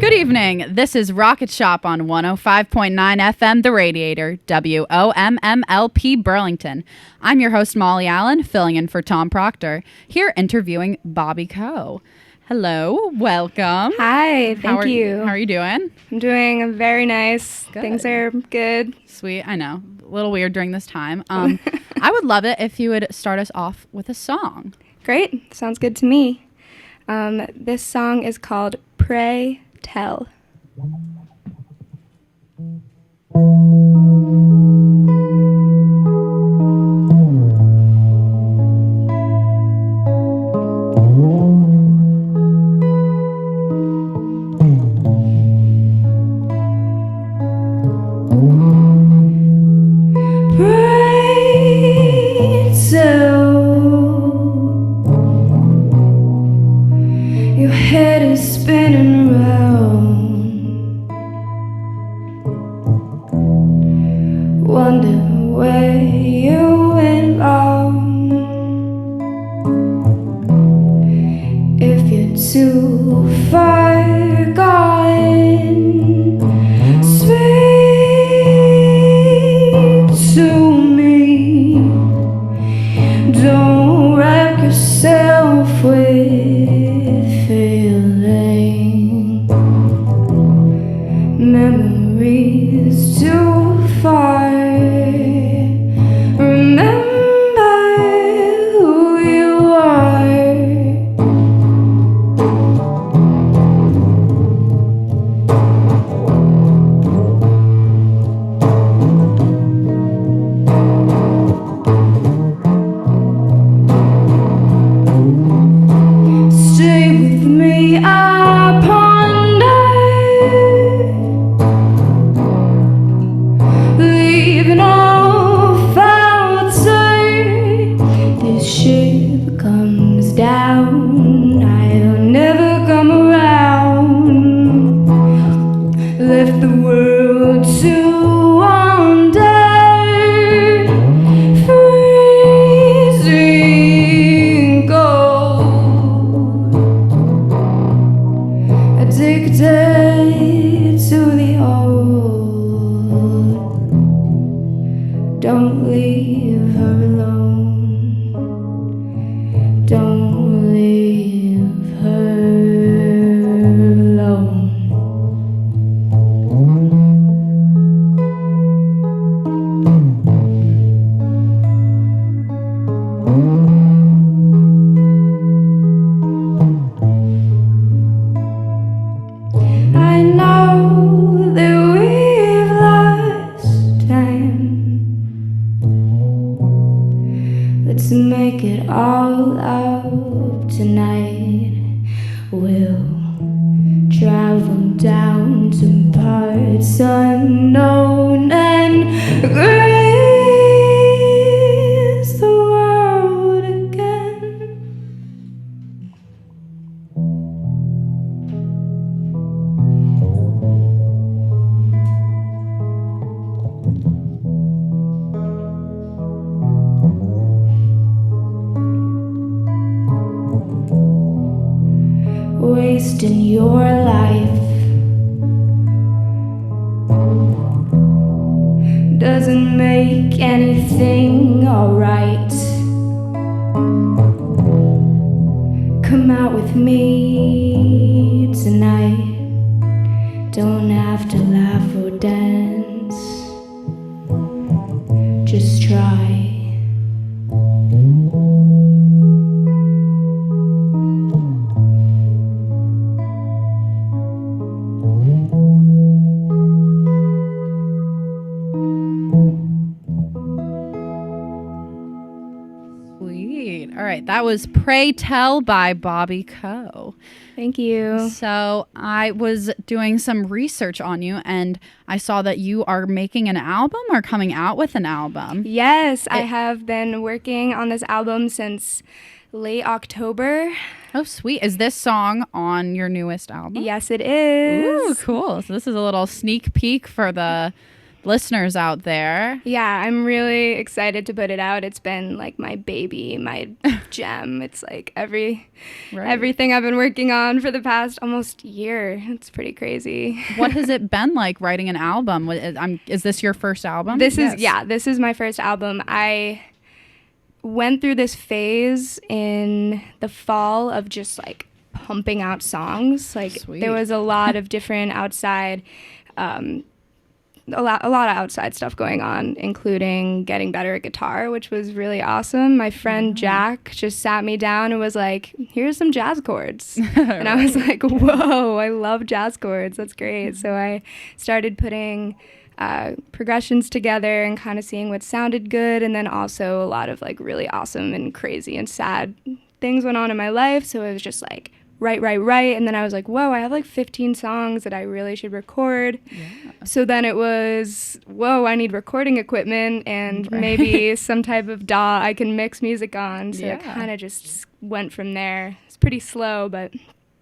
Good evening. This is Rocket Shop on 105.9 FM, The Radiator, WOMMLP Burlington. I'm your host, Molly Allen, filling in for Tom Proctor, here interviewing Bobby Coe. Hello, welcome. Hi, thank you. How are you doing? I'm doing very nice. Good. Things are good. Sweet, I know. A little weird during this time. I would love it if you would start us off with a song. Great, sounds good to me. This song is called Pray Tell. Your head is spinning round. Wonder where you went wrong. If you're too far gone, speak to me. Don't wreck yourself with feeling. Memories too far. Remember who you are. Stay with me, I ponder, leaving all falter. This ship comes down, I'll never come around. Left the world to wander, freezing cold, addicted to the old. Don't leave her alone. Don't leave her alone. I know that we've lost time. Let's make it all up tonight. We'll travel down to parts unknown and grace the world again. Wasting your life doesn't make anything alright. Come out with me tonight. Don't have to laugh or dance. Just try. Sweet. All right, that was Pray Tell by Bobby Coe. Thank you. So I was doing some research on you, and I saw that you are making an album or coming out with an album. Yes, I have been working on this album since late October. Oh, sweet. Is this song on your newest album? Yes, it is. Ooh, cool. So this is a little sneak peek for the listeners out there. Yeah, I'm really excited to put it out. It's been like my baby, my gem. It's like everything I've been working on for the past almost year. It's pretty crazy. What has it been like writing an album? Is this your first album? This is my first album. I went through this phase in the fall of just like pumping out songs. Like Sweet. There was a lot of different outside a lot of outside stuff going on, including getting better at guitar, which was really awesome. My friend Jack just sat me down and was like, here's some jazz chords. And I was like, whoa, I love jazz chords. That's great. So I started putting progressions together and kind of seeing what sounded good. And then also a lot of like really awesome and crazy and sad things went on in my life. So it was just like, write. And then I was like, whoa, I have like 15 songs that I really should record. Yeah. So then it was, whoa, I need recording equipment and maybe some type of DAW I can mix music on. So it kind of just went from there. It's pretty slow, but...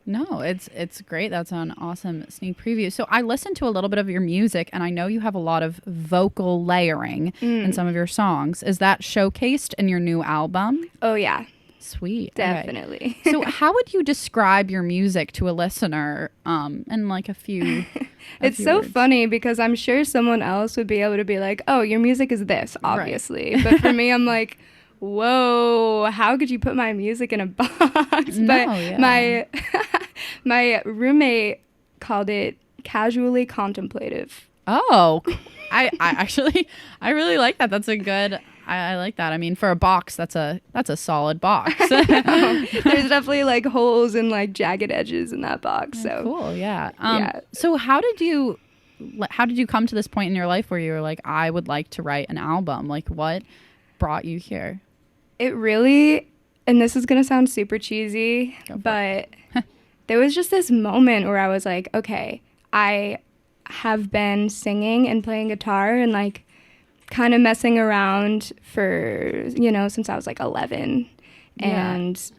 No, it's great. That's an awesome sneak preview. So I listened to a little bit of your music, and I know you have a lot of vocal layering in some of your songs. Is that showcased in your new album? Oh, yeah. Sweet. Definitely. Okay. So how would you describe your music to a listener in like a few It's so words? funny because I'm sure someone else would be able to be like, oh, your music is this, obviously. Right. But for me, I'm like, whoa, how could you put my music in a box? But my roommate called it casually contemplative. Oh, I actually, I really like that. That's a good... I like that. I mean, for a box, that's a solid box. There's definitely like holes and like jagged edges in that box. So cool, yeah. So how did you come to this point in your life where you were like, I would like to write an album? Like, what brought you here? It really, and this is gonna sound super cheesy, but there was just this moment where I was like, okay, I have been singing and playing guitar and like kind of messing around for, since I was like 11. Yeah. And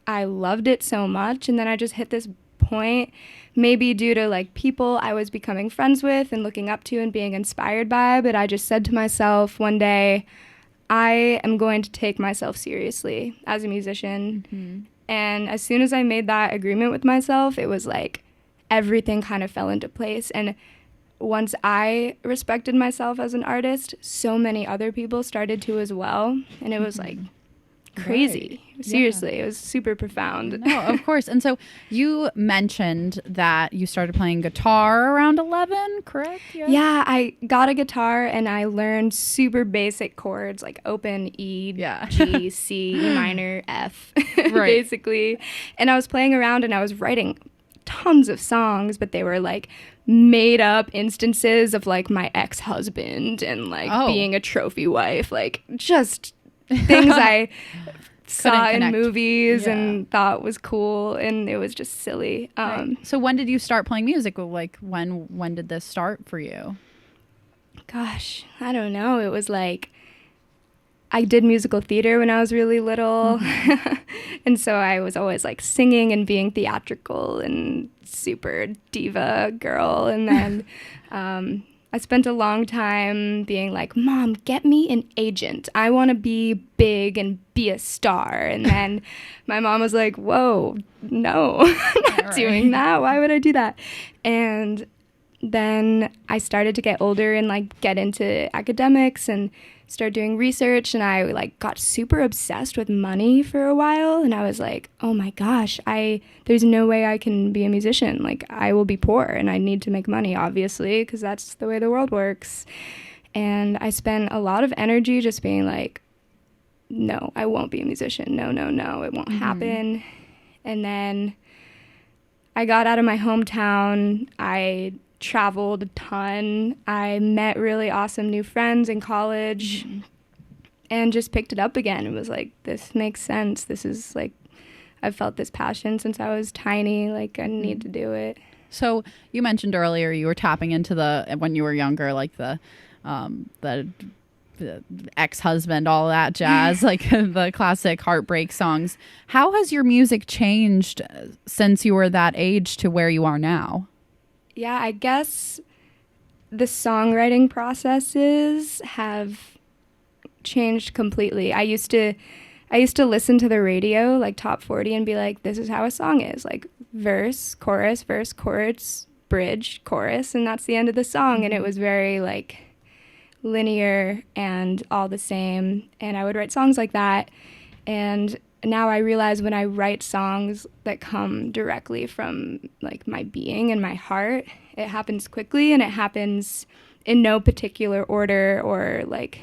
I loved it so much. And then I just hit this point, maybe due to like people I was becoming friends with and looking up to and being inspired by. But I just said to myself one day, I am going to take myself seriously as a musician. Mm-hmm. And as soon as I made that agreement with myself, it was like everything kind of fell into place. And once I respected myself as an artist, so many other people started to as well. And it was like crazy. Right. Seriously, It was super profound. No, of course. And so you mentioned that you started playing guitar around 11, correct? Yeah, I got a guitar and I learned super basic chords like open, E, G, C, E minor, F, basically. And I was playing around and I was writing tons of songs, but they were like made up instances of like my ex-husband and like being a trophy wife, like just things I saw in movies and thought was cool, and it was just silly. Right. So when did you start playing music? Like when did this start for you? Gosh, I don't know. It was like I did musical theater when I was really little. Mm-hmm. And so I was always like singing and being theatrical and super diva girl. And then I spent a long time being like, Mom, get me an agent. I want to be big and be a star. And then my mom was like, whoa, no, I'm not doing that. Why would I do that? And then I started to get older and like get into academics and start doing research, and I like got super obsessed with money for a while, and I was like, oh my gosh, there's no way I can be a musician. Like, I will be poor and I need to make money, obviously, because that's the way the world works. And I spent a lot of energy just being like, no, I won't be a musician. No, it won't happen. And then I got out of my hometown. I traveled a ton. I met really awesome new friends in college and just picked it up again. It was like, this makes sense. This is like, I've felt this passion since I was tiny. Like, I need to do it. So you mentioned earlier you were tapping into when you were younger, like the ex-husband, all that jazz, like the classic heartbreak songs. How has your music changed since you were that age to where you are now? Yeah, I guess the songwriting processes have changed completely. I used to listen to the radio, like top 40, and be like, this is how a song is, like verse, chorus, bridge, chorus, and that's the end of the song. And it was very like linear and all the same. And I would write songs like that. And now I realize when I write songs that come directly from like my being and my heart, it happens quickly and it happens in no particular order or like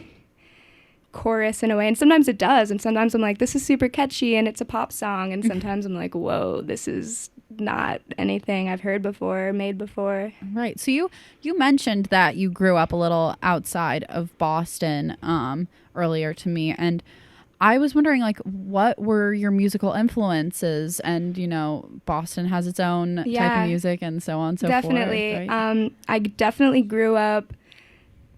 chorus in a way. And sometimes it does. And sometimes I'm like, this is super catchy and it's a pop song. And sometimes I'm like, whoa, this is not anything I've heard before, made before. Right. So you mentioned that you grew up a little outside of Boston earlier to me, and I was wondering, like, what were your musical influences? And, you know, Boston has its own type of music and so on and so definitely. forth. Right? I definitely grew up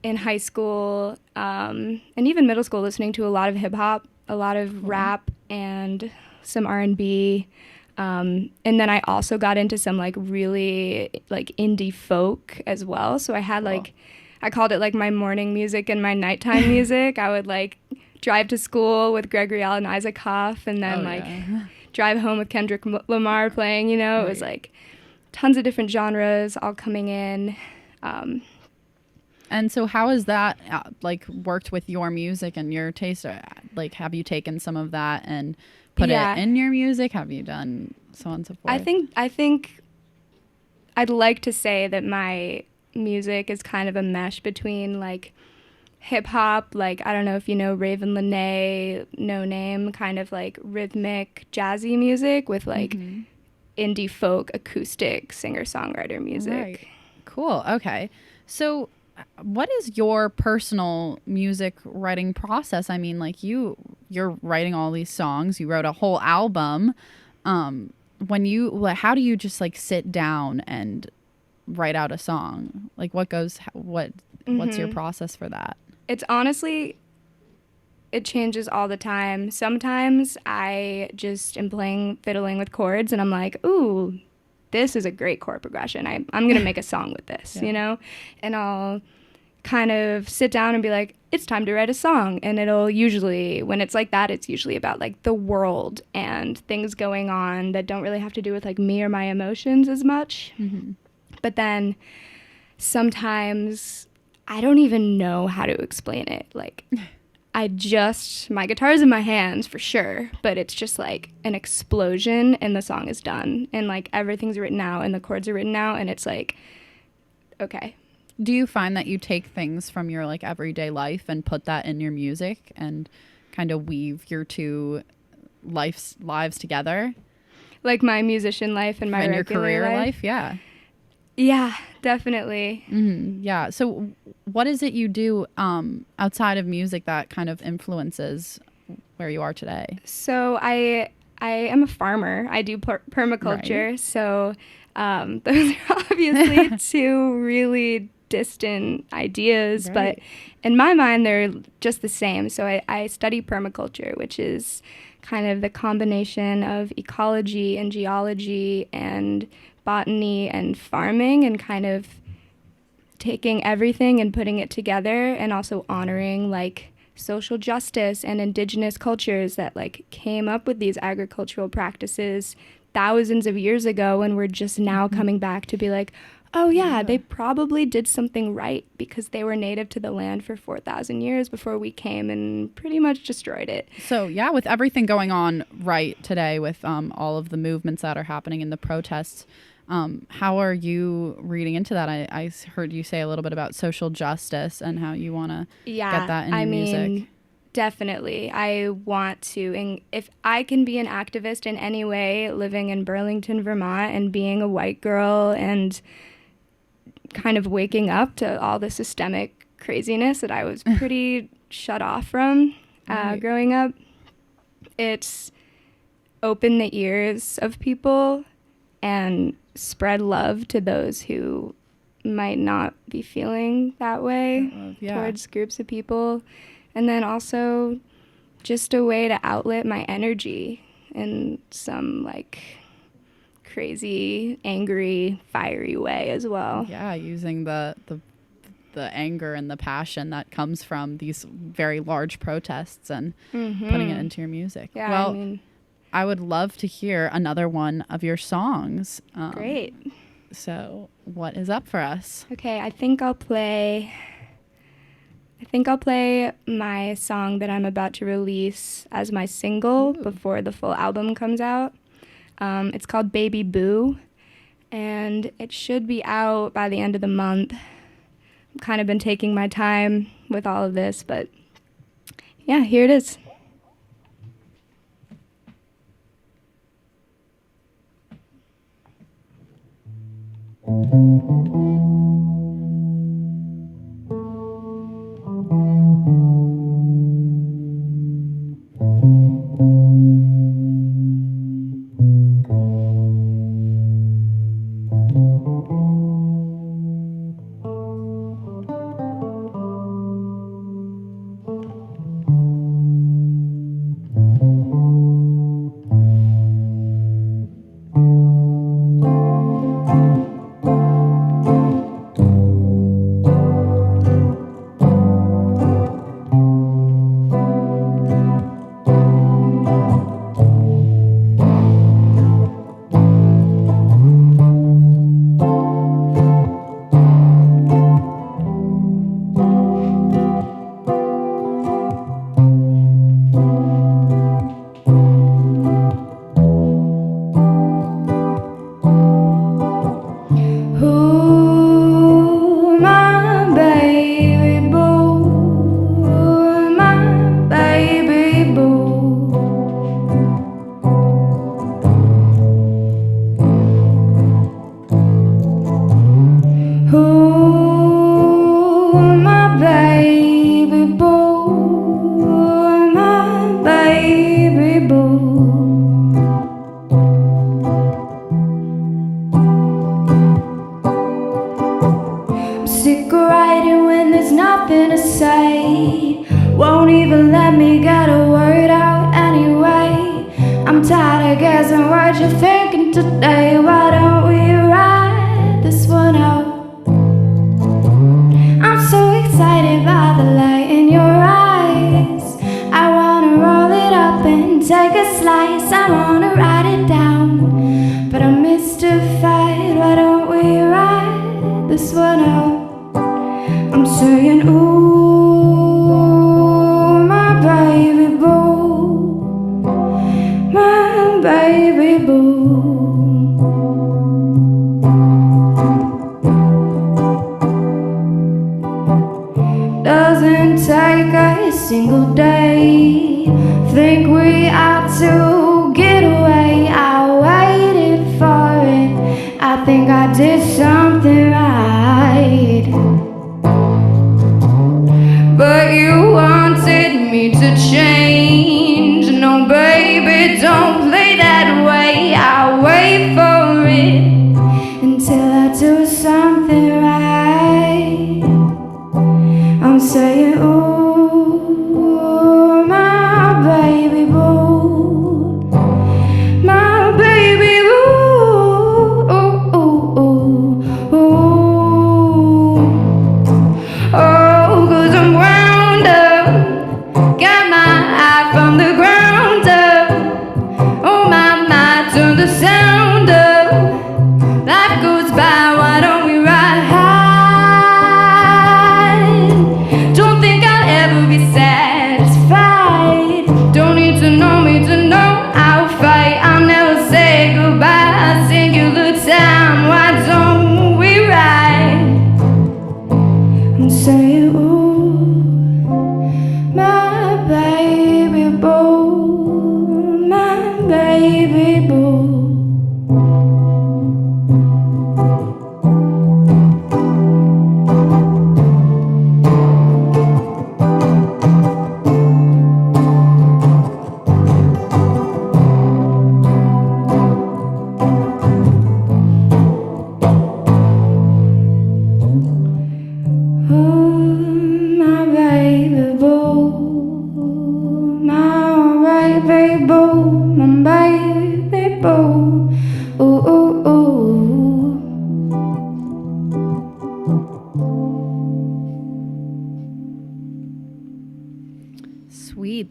in high school and even middle school listening to a lot of hip hop, a lot of rap, and some R&B. And then I also got into some like really like indie folk as well. So I had like, I called it like my morning music and my nighttime music. I would like drive to school with Gregory Alan Isaacoff and then drive home with Kendrick Lamar playing, you know. It was like tons of different genres all coming in. And so how has that like worked with your music and your taste? Like, have you taken some of that and put it in your music? Have you done so on and so forth? I think I'd like to say that my music is kind of a mesh between like hip hop, like I don't know if you know Raven Lenae, No Name, kind of like rhythmic jazzy music with like indie folk acoustic singer-songwriter music. Right. Cool. Okay. So what is your personal music writing process? I mean, like you're writing all these songs, you wrote a whole album. How do you just like sit down and write out a song? Like what's your process for that? It's honestly, it changes all the time. Sometimes I just am fiddling with chords and I'm like, ooh, this is a great chord progression. I'm going to make a song with this, you know? And I'll kind of sit down and be like, it's time to write a song. And it'll usually, when it's like that, it's usually about like the world and things going on that don't really have to do with like me or my emotions as much. But then sometimes I don't even know how to explain it. Like, my guitar's in my hands for sure, but it's just like an explosion and the song is done. And like everything's written out and the chords are written out and it's like, okay. Do you find that you take things from your like everyday life and put that in your music and kind of weave your two lives together? Like my musician life and my your career life? Yeah. Yeah, definitely. Yeah. So what is it you do outside of music that kind of influences where you are today? So I am a farmer. I do permaculture. Right. So those are obviously two really distant ideas, but in my mind, they're just the same. So I study permaculture, which is kind of the combination of ecology and geology and botany and farming and kind of taking everything and putting it together and also honoring like social justice and indigenous cultures that like came up with these agricultural practices thousands of years ago and we're just now coming back to be like, oh yeah, they probably did something right because they were native to the land for 4,000 years before we came and pretty much destroyed it. So yeah, with everything going on right today with all of the movements that are happening in the protests, how are you reading into that? I heard you say a little bit about social justice and how you want to get that in your music. Definitely. I want to, and if I can be an activist in any way, living in Burlington, Vermont, and being a white girl and kind of waking up to all the systemic craziness that I was pretty shut off from growing up, it's open the ears of people and spread love to those who might not be feeling that way towards groups of people. And then also just a way to outlet my energy in some like crazy, angry, fiery way as well. Yeah, using the the anger and the passion that comes from these very large protests and putting it into your music. Yeah, well, I would love to hear another one of your songs. Great. So what is up for us? Okay, I think I'll play my song that I'm about to release as my single before the full album comes out. It's called Baby Boo, and it should be out by the end of the month. I've kind of been taking my time with all of this, but yeah, here it is. Won't even let me get a word out anyway. I'm tired of guessing what you're thinking today. Why don't we ride this one out? I'm so excited by the light in your eyes. I wanna roll it up and take a slice. I wanna write it down, but I'm mystified. Why don't we ride this one out? I'm saying ooh, baby boo, my baby boo. Doesn't take a single day. Think we ought to get away. I waited for it. I think I did something right. But you wanted me to change. No, baby, don't play that way. I'll wait for it until I do something right. I'm saying, ooh, my baby boo, my baby boo, ooh, ooh, ooh, ooh.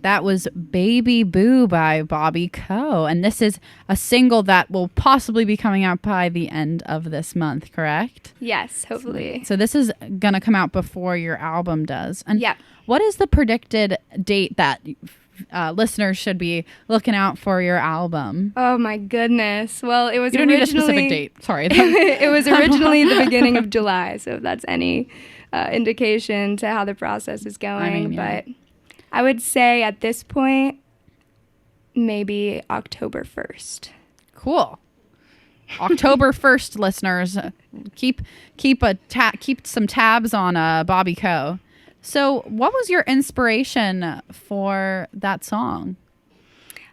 That was Baby Boo by Bobby Coe. And this is a single that will possibly be coming out by the end of this month, correct? Yes, hopefully. So this is going to come out before your album does. And Yeah. what is the predicted date that listeners should be looking out for your album? Oh my goodness. Well, it was You don't need a specific date. Sorry. It was originally the beginning of July, so if that's any indication to how the process is going. I mean, yeah. But I would say at this point, maybe October 1st. Cool. October 1st, listeners, keep some tabs on Bobby Coe. So, what was your inspiration for that song?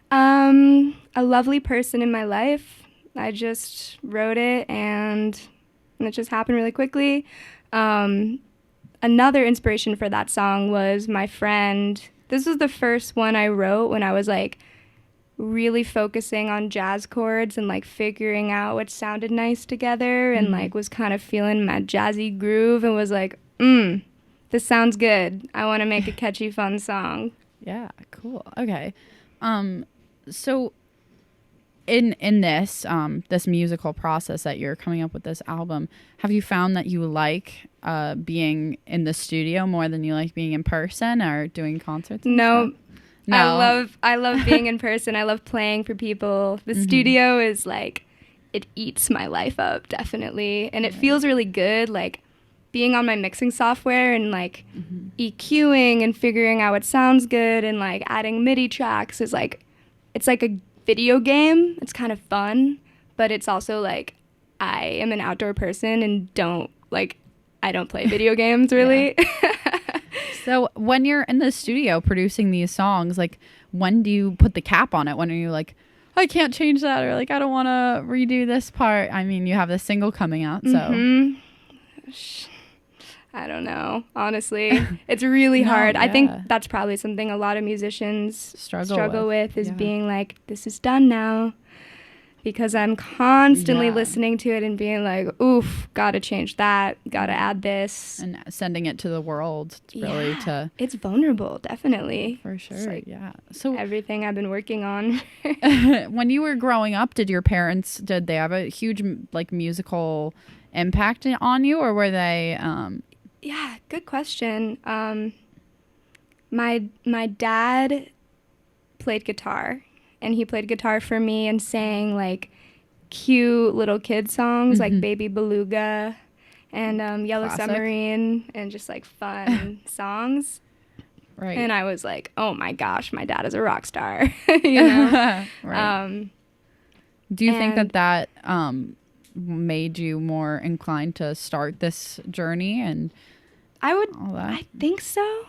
A lovely person in my life. I just wrote it, and it just happened really quickly. Another inspiration for that song was my friend. This was the first one I wrote when I was like really focusing on jazz chords and like figuring out what sounded nice together, and like was kind of feeling my jazzy groove and was like, this sounds good. I want to make a catchy, fun song. Yeah, cool. Okay. So in this this musical process that you're coming up with this album, have you found that you like being in the studio more than you like being in person or doing concerts? No. No. I love being in person. I love playing for people. The studio is like, it eats my life up, definitely. And it feels really good, like being on my mixing software and like EQing and figuring out what sounds good and like adding MIDI tracks is like, it's like a video game. It's kind of fun, but it's also like, I am an outdoor person and I don't play video games really. So when you're in the studio producing these songs, like when do you put the cap on it? When are you like, I can't change that, or like I don't want to redo this part? I mean, you have this single coming out, so I don't know. Honestly, it's really hard. I think that's probably something a lot of musicians struggle with is being like, this is done now. Because I'm constantly listening to it and being like, oof, gotta change that, gotta add this. And sending it to the world, really to... It's vulnerable, definitely. For sure, like So everything I've been working on. When you were growing up, did they have a huge like musical impact on you, or were they... Yeah, good question. My dad played guitar. And he played guitar for me and sang like cute little kid songs like Baby Beluga and Yellow Classic. Submarine and just like fun songs. Right. And I was like, oh my gosh, my dad is a rock star. You know? Right. Do you think that made you more inclined to start this journey and all that? I think so.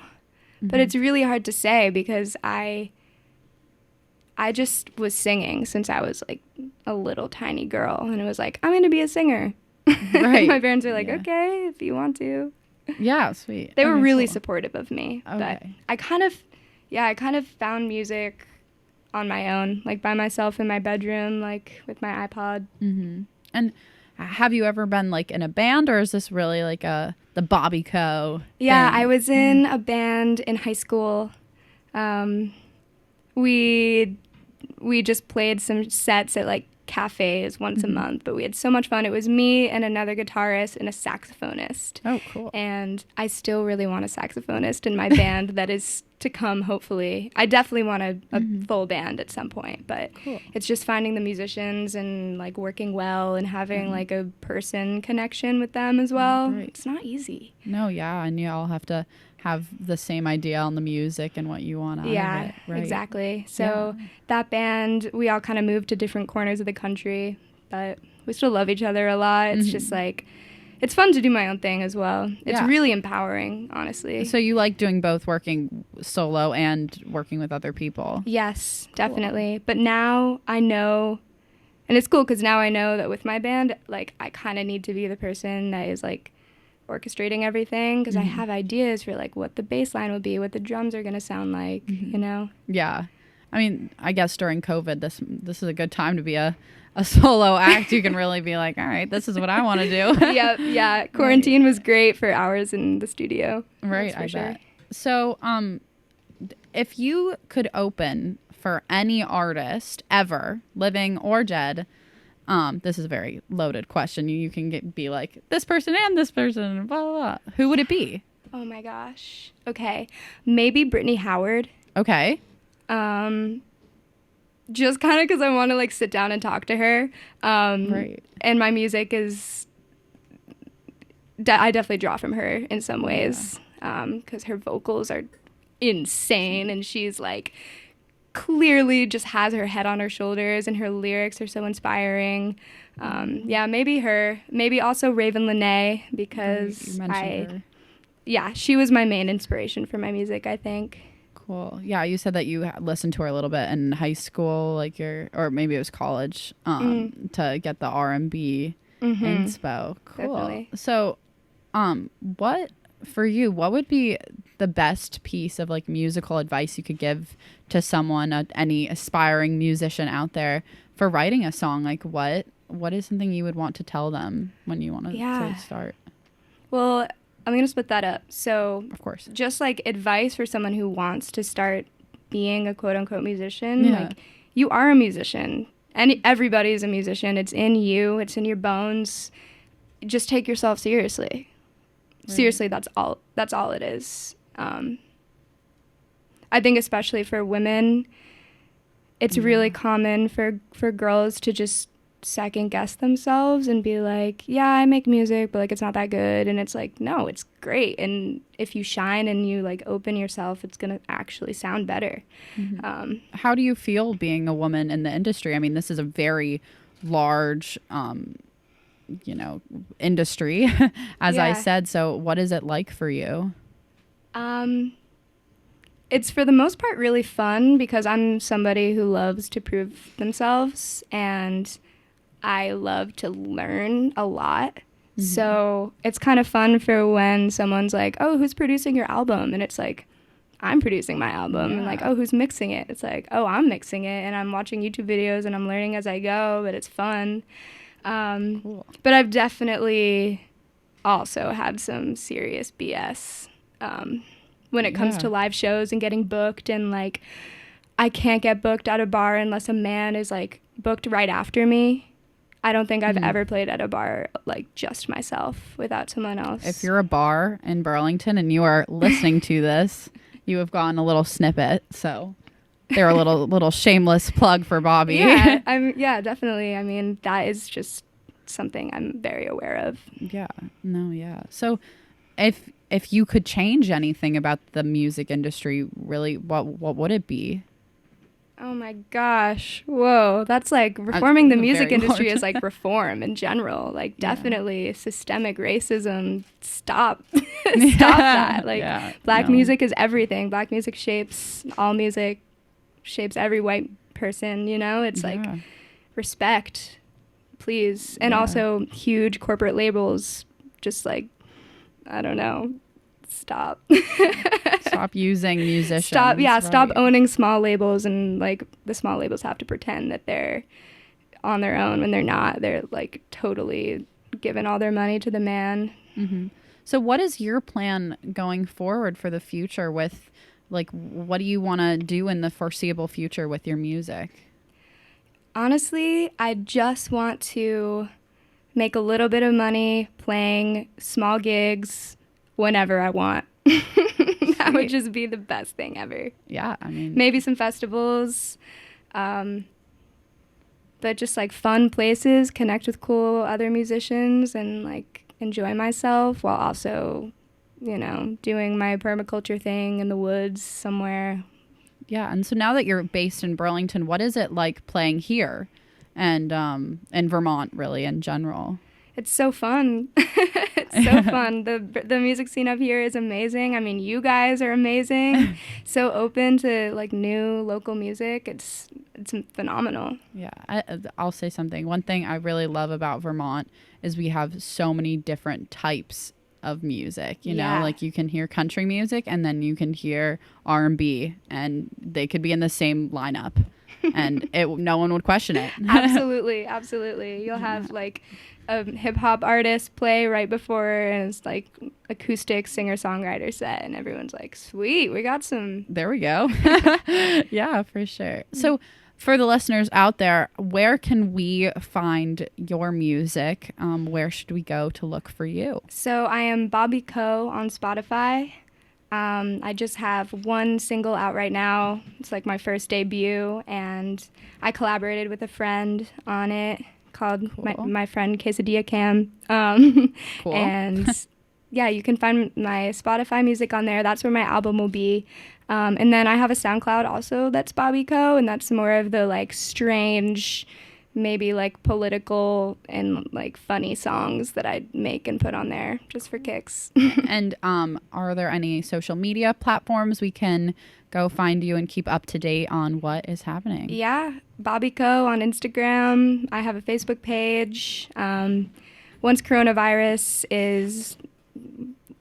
But it's really hard to say because I just was singing since I was like a little tiny girl, and it was like, I'm going to be a singer. Right. My parents were like, okay, if you want to. Yeah, sweet. They were really cool. supportive of me. Okay. But I kind of found music on my own, like by myself in my bedroom, like with my iPod. Mm-hmm. And have you ever been like in a band, or is this really like the Bobby Coe Yeah, thing? I was in a band in high school. We just played some sets at like cafes once a month, but we had so much fun. It was me and another guitarist and a saxophonist. Oh, cool. And I still really want a saxophonist in my band that is to come, hopefully. I definitely want a full band at some point, but it's just finding the musicians and like working well and having like a person connection with them as well. Right. It's not easy. No, yeah, and you all have to have the same idea on the music and what you want out of it. Right. Exactly. So that band, we all kind of moved to different corners of the country, but we still love each other a lot. It's just like, it's fun to do my own thing as well. It's really empowering, honestly. So you like doing both, working solo and working with other people? Yes, definitely. But now I know, and it's cool because now I know that with my band, like I kind of need to be the person that is like orchestrating everything because I have ideas for like what the bass line will be, what the drums are going to sound like, you know? Yeah. I mean, I guess during COVID, this is a good time to be a solo act. You can really be like, all right, this is what I want to do. Yep, yeah. Quarantine was great for hours in the studio. Right, I bet. So, if you could open for any artist ever, living or dead, this is a very loaded question. You can be like, this person and this person, blah, blah, blah. Who would it be? Oh my gosh. Okay. Maybe Brittany Howard. Okay. Just kind of because I want to like sit down and talk to her. Right. And my music is, I definitely draw from her in some ways, because her vocals are insane, and she's like clearly just has her head on her shoulders, and her lyrics are so inspiring. Yeah, maybe her. Maybe also Raven Lenae, because You mentioned her. Yeah, she was my main inspiration for my music, I think. Cool. Yeah, you said that you listened to her a little bit in high school, like or maybe it was college, to get the R&B inspo. Cool. Definitely. So, what would be the best piece of like musical advice you could give to someone, any aspiring musician out there, for writing a song? Like, what is something you would want to tell them when you want to start? Well, I'm going to split that up. So, Of course. just like advice for someone who wants to start being a quote unquote musician, like, you are a musician, and everybody is a musician. It's in you, it's in your bones. Just take yourself seriously. Right. Seriously, that's all it is. I think especially for women, it's really common for girls to just second guess themselves and be like, yeah, I make music, but like it's not that good. And it's like, no, it's great. And if you shine and you like open yourself, it's gonna actually sound better. How do you feel being a woman in the industry? I mean, this is a very large industry, as I said. So what is it like for you? It's for the most part really fun, because I'm somebody who loves to prove themselves, and I love to learn a lot. So it's kind of fun for when someone's like, oh, who's producing your album? And it's like, I'm producing my album. And like, oh, who's mixing it? It's like, oh, I'm mixing it, and I'm watching YouTube videos and I'm learning as I go, but it's fun. Cool. But I've definitely also had some serious BS when it comes to live shows and getting booked, and like, I can't get booked at a bar unless a man is like booked right after me. I don't think I've ever played at a bar like just myself without someone else. If you're a bar in Burlington and you are listening to this, you have gotten a little snippet. So they're a little shameless plug for Bobby. Yeah, definitely. I mean, that is just something I'm very aware of. Yeah. No, yeah. So if you could change anything about the music industry, really, what would it be? Oh my gosh. Whoa. That's like reforming the music industry is like reform in general. Like definitely systemic racism. Stop. Stop that. Like black music is everything. Black music shapes all music, shapes every white person, you know? It's like respect, please. And also huge corporate labels just like, I don't know. Stop. Stop using musicians. Stop owning small labels, and like the small labels have to pretend that they're on their own when they're not. They're like totally giving all their money to the man. So what is your plan going forward for the future with, like, what do you want to do in the foreseeable future with your music? Honestly, I just want to make a little bit of money playing small gigs whenever I want. That would just be the best thing ever. Yeah, I mean, maybe some festivals, but just like fun places, connect with cool other musicians, and like enjoy myself while also, you know, doing my permaculture thing in the woods somewhere. Yeah, and so now that you're based in Burlington, what is it like playing here and in Vermont, really, in general? It's so fun. It's so fun. The music scene up here is amazing. I mean, you guys are amazing. So open to like new local music. It's phenomenal. Yeah, I'll say something. One thing I really love about Vermont is we have so many different types of music. You know, like you can hear country music and then you can hear R&B, and they could be in the same lineup. and no one would question it. Absolutely, absolutely. You'll have like a hip hop artist play right before, and it's like acoustic singer-songwriter set, and everyone's like, sweet, we got some. There we go. Yeah, for sure. So for the listeners out there, where can we find your music? Where should we go to look for you? So I am Bobby Coe on Spotify. I just have one single out right now. It's like my first debut, and I collaborated with a friend on it called my friend Quesadilla Cam. Cool. And yeah, you can find my Spotify music on there. That's where my album will be. And then I have a SoundCloud also that's Bobby Coe, and that's more of the like strange, maybe like political and like funny songs that I make and put on there just for kicks. And are there any social media platforms we can go find you and keep up to date on what is happening? Yeah, Bobby Coe on Instagram. I have a Facebook page. Once coronavirus is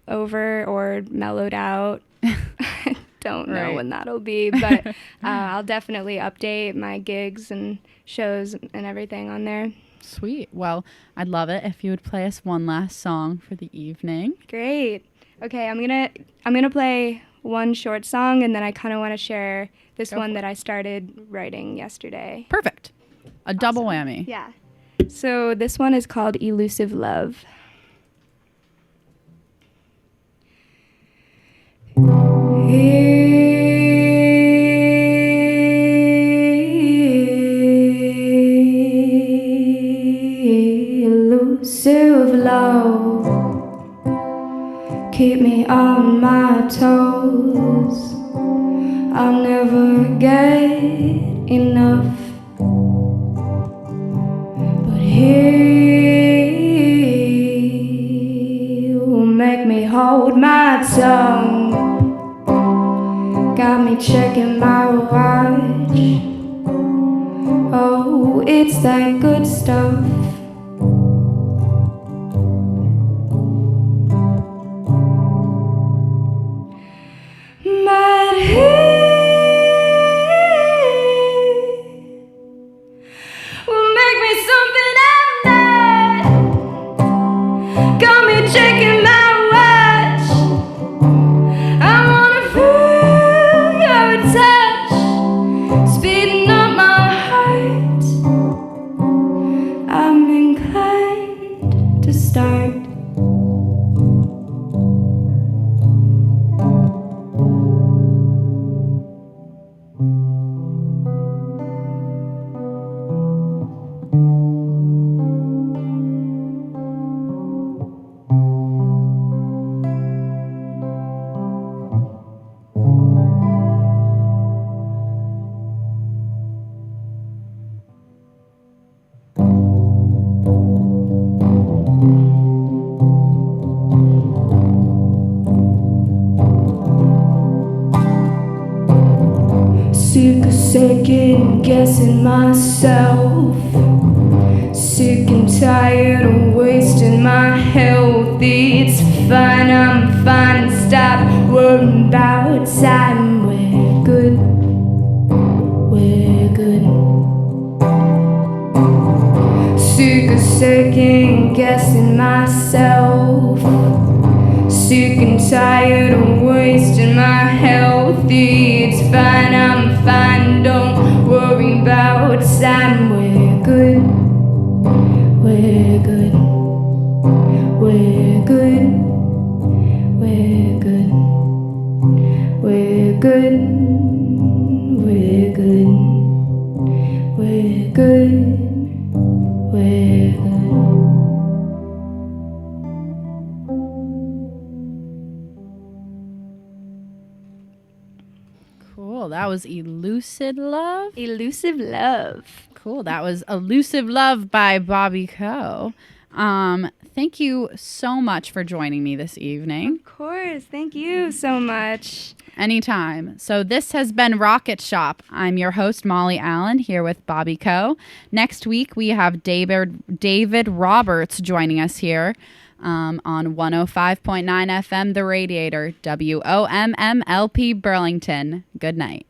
over or mellowed out, I don't know when that'll be, but I'll definitely update my gigs and shows and everything on there. Sweet. Well, I'd love it if you would play us one last song for the evening. Great. Okay, I'm gonna play one short song, and then I kind of want to share this one that I started writing yesterday. Perfect. A double whammy. Yeah. So this one is called Elusive Love. Elusive love, keep me on my toes. I'll never get enough, but he will make me hold my tongue. Got me checking my watch. Oh, it's that good stuff. But he will make me something I'm not. Got me checking my watch. I wanna feel your touch, speeding up my heart. I'm inclined to start. Sick of second guessing myself. Sick and tired of wasting my health. It's fine, I'm fine. Stop worrying about time. We're good. We're good. Sick of second guessing myself. Sick and tired of wasting my health. It's fine, I'm fine. Don't worry about time. We're good. We're good. We're good. We're good. We're good. We're good. We're good. We're good. Cool. That was Elusive Love. Elusive Love. Cool. That was Elusive Love by Bobby Coe. Thank you so much for joining me this evening. Of course. Thank you so much. Anytime. So this has been Rocket Shop. I'm your host, Molly Allen, here with Bobby Coe. Next week, we have David Roberts joining us here on 105.9 FM, The Radiator, WOMMLP Burlington. Good night.